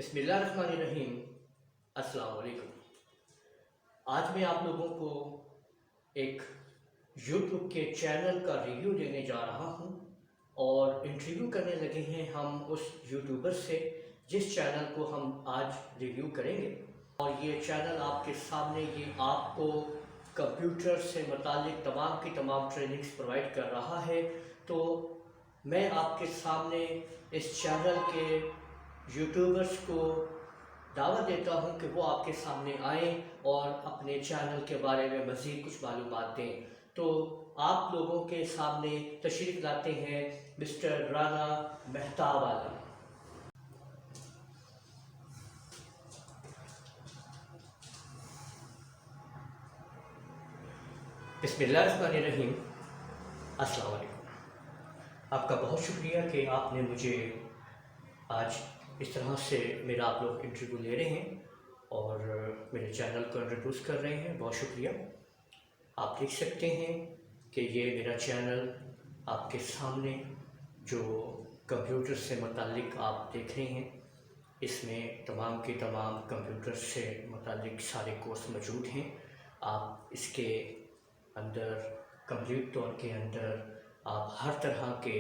बिस्मिल्लाहिर्रहमानिर्रहीम। अस्सलाम वालेकुम। आज मैं आप लोगों को एक यूट्यूब के चैनल का रिव्यू देने जा रहा हूं और इंटरव्यू करने लगे हैं हम उस यूट्यूबर से जिस चैनल को हम आज रिव्यू करेंगे। और ये चैनल आपके सामने ये आपको कंप्यूटर से मुतालिक तमाम की तमाम ट्रेनिंग्स प्रोवाइड कर रहा है। तो मैं आपके सामने इस चैनल के यूट्यूबर्स को दावत देता हूं कि वो आपके सामने आएँ और अपने चैनल के बारे में मज़ीद कुछ मालूमात दें। तो आप लोगों के सामने तशरीफ़ लाते हैं मिस्टर राना मेहताब आलम। बिस्मिल्लाहिर्रहमानिर्रहीम। अस्सलाम वालेकुम। आपका बहुत शुक्रिया कि आपने मुझे आज इस तरह से मेरा आप लोग इंटरव्यू ले रहे हैं और मेरे चैनल को इंट्रोड्यूस कर रहे हैं। बहुत शुक्रिया। आप देख सकते हैं कि ये मेरा चैनल आपके सामने जो कंप्यूटर से मुतालिक आप देख रहे हैं, इसमें तमाम के तमाम कंप्यूटर से मुतालिक सारे कोर्स मौजूद हैं। आप इसके अंदर कंप्लीट तौर के अंदर आप हर तरह के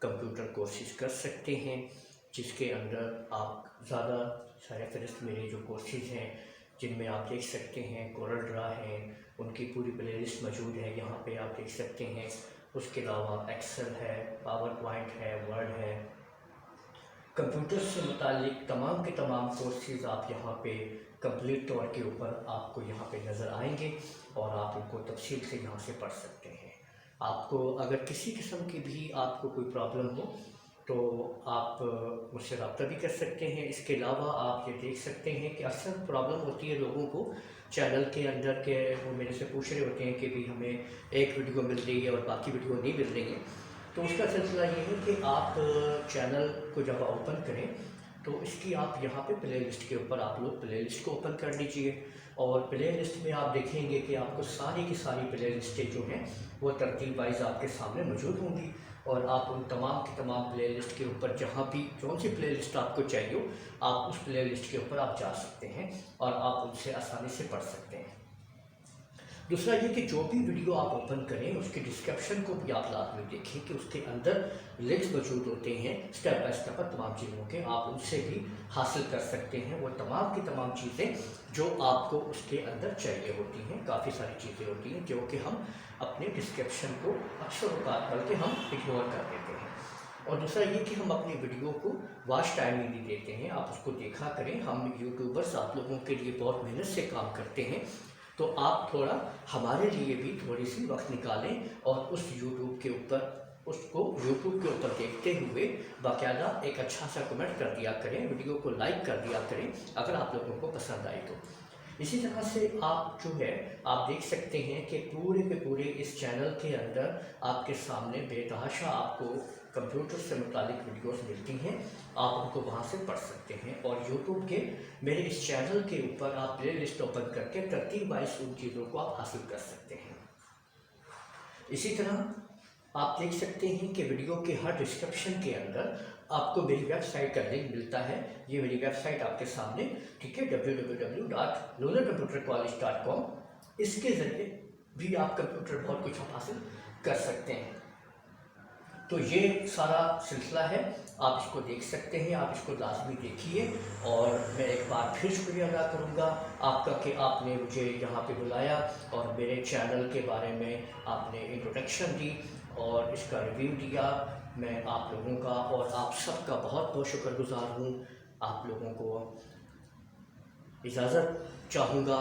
कंप्यूटर कोर्सेज कर सकते हैं, जिसके अंदर आप ज़्यादा सारे फहरिस्त मेरे जो कोर्सेज हैं जिनमें आप देख सकते हैं कोरल ड्रा है, उनकी पूरी प्ले लिस्ट मौजूद है, यहाँ पे आप देख सकते हैं। उसके अलावा एक्सेल है, पावर पॉइंट है, वर्ड है, कंप्यूटर से मुतालिक तमाम के तमाम कोर्सेज आप यहाँ पे कंप्लीट तौर के ऊपर आपको यहाँ पे नज़र आएंगे और आप उनको तफसील से यहाँ से पढ़ सकते हैं। आपको अगर किसी किस्म की भी आपको कोई प्रॉब्लम हो तो आप मुझसे रब्ता भी कर सकते हैं। इसके अलावा आप ये देख सकते हैं कि अक्सर प्रॉब्लम होती है लोगों को चैनल के अंदर के, वो मेरे से पूछ रहे होते हैं कि भी हमें एक वीडियो मिल रही है और बाकी वीडियो नहीं मिल रही है। तो उसका सिलसिला ये है कि आप चैनल को जब ओपन करें तो इसकी आप यहाँ पे प्ले लिस्ट के ऊपर आप लोग प्ले लिस्ट को ओपन कर लीजिए और प्ले लिस्ट में आप देखेंगे कि आपको सारी की सारी प्ले लिस्टें जो हैं वो तरतीब वाइज आपके सामने मौजूद होंगी और आप उन तमाम की तमाम प्ले लिस्ट के ऊपर जहाँ भी कौन सी प्ले लिस्ट आपको चाहिए हो आप उस प्ले लिस्ट के ऊपर आप जा सकते हैं और आप उनसे आसानी से पढ़ सकते हैं। दूसरा ये कि जो भी वीडियो आप ओपन करें उसके डिस्क्रिप्शन को भी आप लाजमी देखें कि उसके अंदर लिंक्स मौजूद होते हैं स्टेप बाय स्टेप तमाम चीज़ों के, आप उनसे भी हासिल कर सकते हैं वो तमाम की तमाम चीज़ें जो आपको उसके अंदर चाहिए होती हैं। काफ़ी सारी चीज़ें होती हैं जो कि हम अपने डिस्क्रिप्शन को अक्सर औक़ात बल्कि हम इग्नोर कर देते हैं। और दूसरा ये कि हम अपनी वीडियो को वॉच टाइम ही नहीं देते हैं, आप उसको देखा करें। हम यूट्यूबर्स आप लोगों के लिए बहुत मेहनत से काम करते हैं, तो आप थोड़ा हमारे लिए भी थोड़ी सी वक्त निकालें और उस यूट्यूब के ऊपर उसको यूट्यूब के ऊपर देखते हुए बाकायदा एक अच्छा सा कमेंट कर दिया करें, वीडियो को लाइक कर दिया करें अगर आप लोगों को पसंद आए तो। इसी तरह से आप जो है आप देख सकते हैं कि पूरे के पूरे इस चैनल के अंदर आपके सामने बेतहाशा आपको कंप्यूटर से मुतालिक वीडियोस मिलती हैं, आप उनको वहाँ से पढ़ सकते हैं। और यूट्यूब के मेरे इस चैनल के ऊपर आप प्ले लिस्ट ओपन करके तरतीब वाइज उन चीज़ों को आप हासिल कर सकते हैं। इसी तरह आप देख सकते हैं कि वीडियो के हर डिस्क्रिप्शन के अंदर आपको मेरी वेबसाइट का लिंक मिलता है। ये मेरी वेबसाइट आपके सामने, ठीक है, www.lulacomputercollege.com। इसके ज़रिए भी आप कंप्यूटर बहुत कुछ हासिल कर सकते हैं। तो ये सारा सिलसिला है, आप इसको देख सकते हैं, आप इसको लाजमी देखिए। और मैं एक बार फिर शुक्रिया अदा करूँगा आपका कि आपने मुझे यहाँ पे बुलाया और मेरे चैनल के बारे में आपने इंट्रोडक्शन दी और इसका रिव्यू दिया। मैं आप लोगों का और आप सबका बहुत बहुत शुक्रगुज़ार हूँ। आप लोगों को इजाज़त चाहूँगा।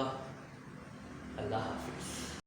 अल्लाह हाफ़िज़।